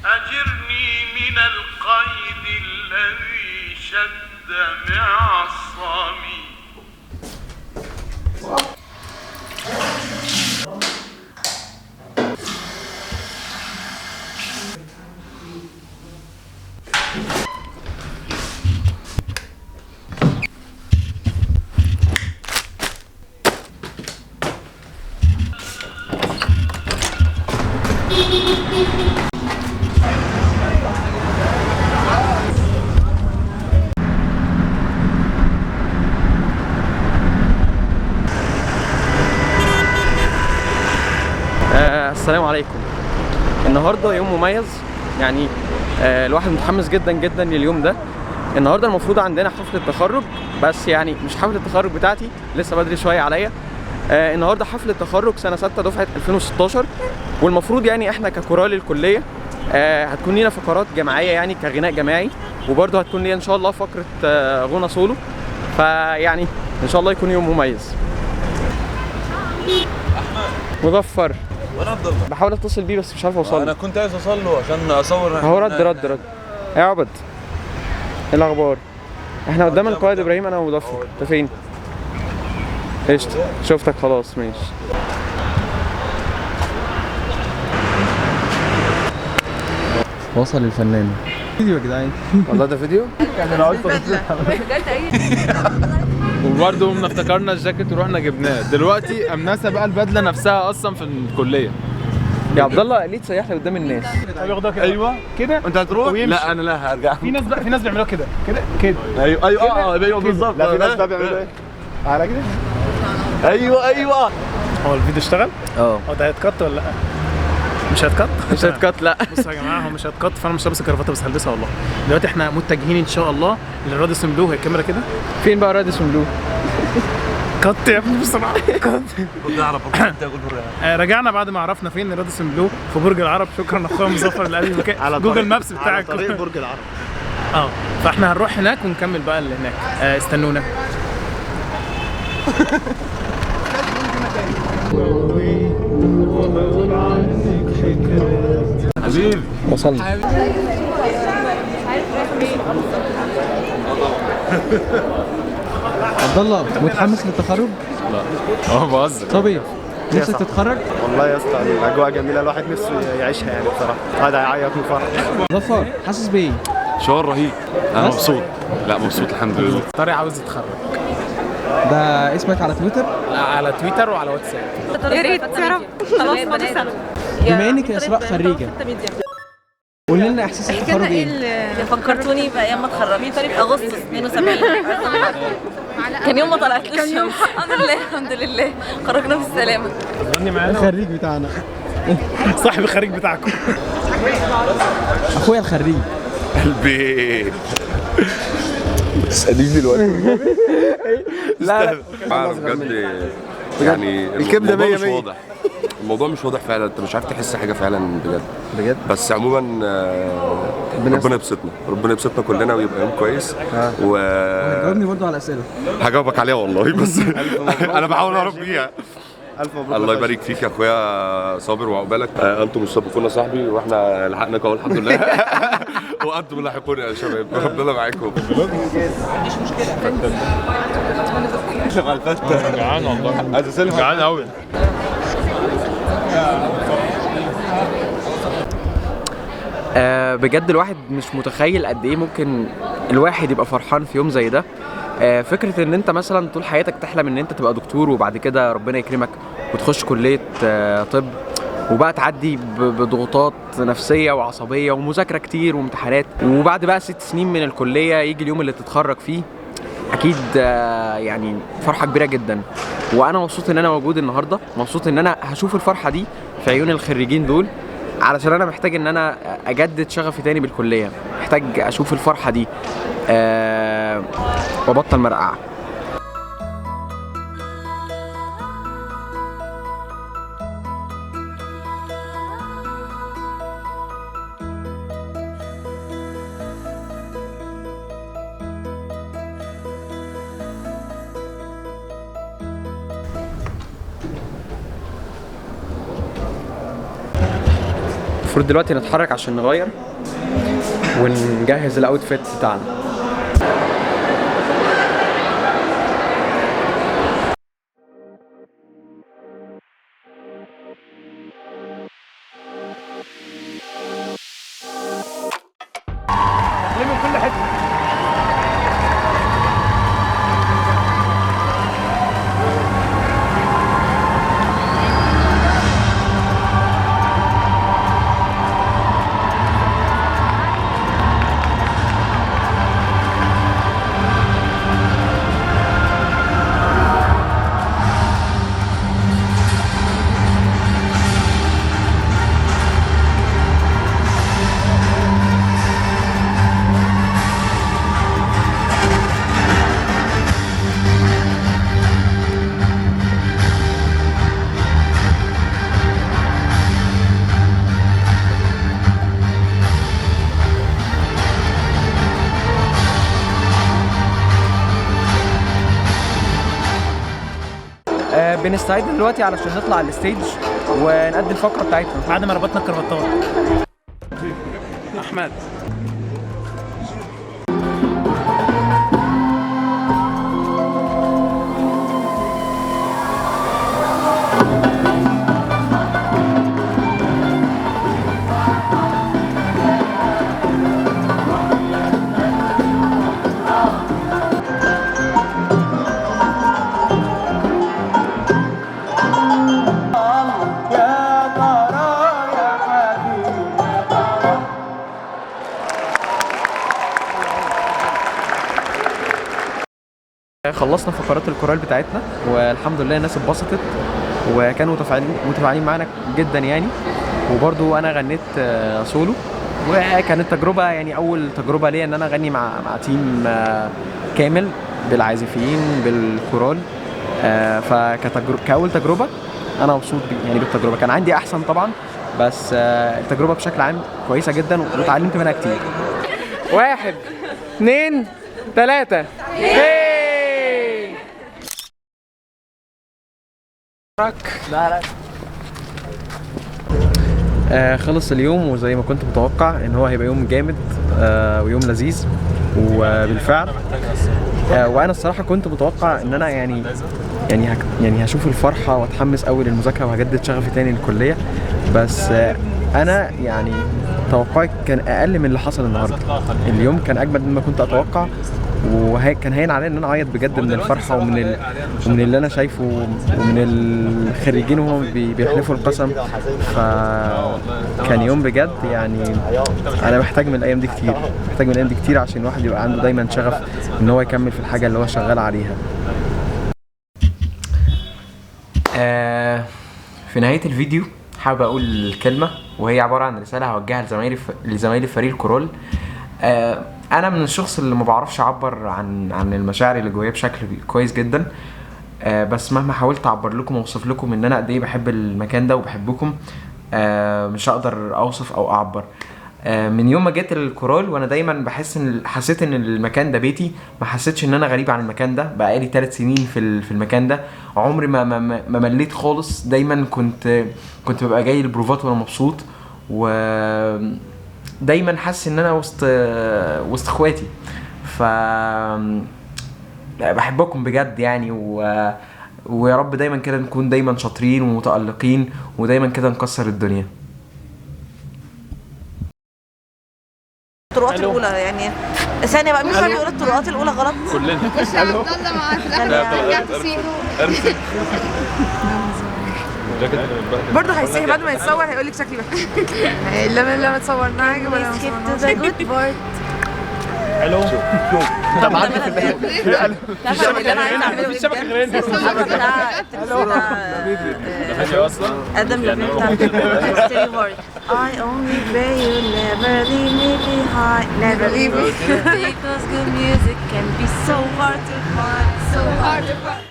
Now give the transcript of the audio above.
أجرني من القيد الذي شد معصمي. السلام عليكم. النهارده يوم مميز، يعني الواحد متحمس جدا جدا لليوم ده. النهارده المفروض عندنا حفله تخرج، بس يعني مش حفله التخرج بتاعتي، لسه بدري شويه عليا. النهارده حفله تخرج سنه 6 دفعه 2016، والمفروض يعني احنا ككورال الكليه هتكون لينا فقرات جماعيه، يعني كغناء جماعي، وبرده هتكون لينا ان شاء الله فقره غنى سولو. فيعني ان شاء الله يكون يوم مميز. مظفر وانا عبد الله بحاول اتصل بيه بس مش عارف اوصل له. انا كنت عايز اوصل له عشان اصور. هو رد يا عبد، ايه الاخبار؟ احنا قدام القائد ابراهيم انا ومظفر. انت فين؟ قشطة، شفتك خلاص ماشي. وصل الفنان. فيديو يا جدعان. والله ده فيديو؟ يعني انا قلت وبرضه قمنا افتكرنا الجاكيت ورحنا جبناه. دلوقتي قمناسه بقى البدله نفسها اصلا في الكليه. يا عبد الله ليه تسيح لي قدام الناس؟ بياخدها كده. ايوه كده. انت هتروح؟ لا انا لا هرجع. في ناس بيعملوها كده كده. ايوه بالظبط. لا في ناس بقى بيعملوها ايه؟ على كده. ايوه هو الفيديو اشتغل؟ اه. هو ده هيتكت ولا لا؟ مش هيتكت؟ مش هتكت لا. بصوا يا جماعه، هو مش هيتكت، فانا مش لابس الكرافته بس هلبسها والله. دلوقتي احنا متجهين ان شاء الله للراديسون بلو. هي الكاميرا كده. فين بقى راديسون بلو؟ كت يا ابني بسرعه. كت. كنت اعرف كنت اقول رجعنا بعد ما عرفنا فين راديسون بلو، في برج العرب. شكرا اخويا مظفر اللي قال لي المكان على جوجل مابس بتاعك على طريق برج العرب. فاحنا هنروح هناك ونكمل بقى اللي هناك. استنونا. حبيبي وصلنا. عبد الله متحمس للتخرج؟ لا بهزر. طبيعي. نفسك تتخرج؟ والله يا اسطى الاجواء جميله، الواحد نفسه يعيشها يعني بصراحه. هذا هيعيط من الفرح. ظفر حاسس بايه؟ شعور رهيب. انا مبسوط. لا مبسوط الحمد لله. طارق عاوز يتخرج. ده اسمك على تويتر؟ لا، على تويتر وعلى واتساب. يا ريت يا رب. خلاص فاضي سنه. بما انك يا اسراء خريجه، قولي لنا احساس التخرج ايه؟ فكرتوني بايام ما اتخرجت في اغسطس 72. كان يوم ما طلعتليش الشمس. الحمد لله خرجنا بالسلامه. الخريج بتاعنا. صاحب الخريج بتاعكم. اخويا الخريج. قلبي اساليني دلوقتي. لا بجد يعني الكبدة الموضوع مية مش مية. واضح. الموضوع مش واضح فعلا، انت مش عارف تحس حاجه فعلا بجد بس عموما ربنا يبسطنا كلنا ويبقى يوم كويس. جاوبني برضو على الاسئله. هجاوبك عليها والله بس انا بحاول اعرف بيها. الف مبروك. الله يبارك فيك يا اخويا صابر وعقبالك. انتم السابقون يا صاحبي، واحنا لحقناك اهو الحمد لله. وانتم اللاحقون يا شباب، ربنا معاكم. جعان والله. جعان قوي. بجد الواحد مش متخيل قد ايه ممكن الواحد يبقى فرحان في يوم زي ده. فكرة ان انت مثلا طول حياتك تحلم ان انت تبقى دكتور، وبعد كده ربنا يكرمك وتخش كلية طب، وبقى تعدي بضغوطات نفسية وعصبية ومذاكرة كتير وامتحانات، وبعد بقى 6 سنين من الكلية يجي اليوم اللي تتخرج فيه. اكيد يعني فرحة كبيرة جدا، وانا مبسوط ان انا موجود النهاردة، مبسوط ان انا هشوف الفرحة دي في عيون الخريجين دول، علشان انا محتاج ان انا اجدد شغفي تاني بالكلية، محتاج اشوف الفرحة دي وابطل مرقعة. المفروض دلوقتي نتحرك عشان نغير ونجهز الاوتفيت بتاعنا. من كل حته. بنستعد دلوقتي علشان نطلع على الستيج ونأدي الفقرة بتاعتنا بعد ما ربطنا الكرافطات. احمد خلصنا فقرات الكورال بتاعتنا والحمد لله الناس اتبسطت وكانوا متفاعلين معانا جدا يعني. وبرضو انا غنيت سولو وكانت تجربه يعني اول تجربه ليا ان انا اغني مع تيم كامل بالعازفين بالكورال. كاول تجربه انا مبسوط يعني بالتجربه. كان عندي احسن طبعا بس التجربه بشكل عام كويسه جدا واتعلمت منها كتير. 1 2 3 خلص اليوم وزي ما كنت متوقع ان هو هيبقى يوم جامد ويوم لذيذ وبالفعل. وانا الصراحه كنت متوقع ان انا يعني هشوف الفرحه واتحمس قوي للمذاكره وهجدد شغفي تاني للكليه. بس انا يعني توقعي كان اقل من اللي حصل النهارده. اليوم كان اجمد مما كنت اتوقع وكان هين عليا ان انا اعيط بجد من الفرحه ومن اللي انا شايفه ومن الخريجين وهم بيحلفوا القسم. فكان يوم بجد يعني انا محتاج من الايام دي كتير عشان الواحد يبقى عنده دايما شغف ان هو يكمل في الحاجه اللي هو شغال عليها. في نهايه الفيديو حابب اقول كلمه وهي عباره عن رساله هوجهها لزمايلي في فريق الكورال. انا من الشخص اللي ما بعرفش اعبر عن المشاعر اللي جوايا بشكل كويس جدا. بس مهما حاولت اعبر لكم واوصف لكم ان انا قد ايه بحب المكان ده وبحبكم مش هقدر اوصف او اعبر. من يوم ما جيت الكورال وانا دايما حسيت ان المكان ده بيتي. ما حسيتش ان انا غريب عن المكان ده. بقالي 3 سنين في المكان ده. عمري ما مليت خالص. دايما كنت ببقى جاي البروفات وانا مبسوط ودايما حاسس ان انا وسط اخواتي. بحبكم بجد يعني ويا رب دايما كده نكون دايما شاطرين ومتألقين ودايما كده نكسر الدنيا. الطرقات الاولى يعني ثانيه بقى. مين كان بيقول الطرقات الاولى غلط؟ كلنا. خش على عبد الله معاه في الاخر رجع تصيحه. برضه هيصيح بعد ما يتصور هيقول لك شكلي وحش. لما تصورنا حاجه ولا الو طب عندي في اللي انا عايزه اعمله مفيش شبكه غير انت. ادم لبنان بتاع I only pray you never leave me behind, never leave me because good music can be so hard to find, so hard to find.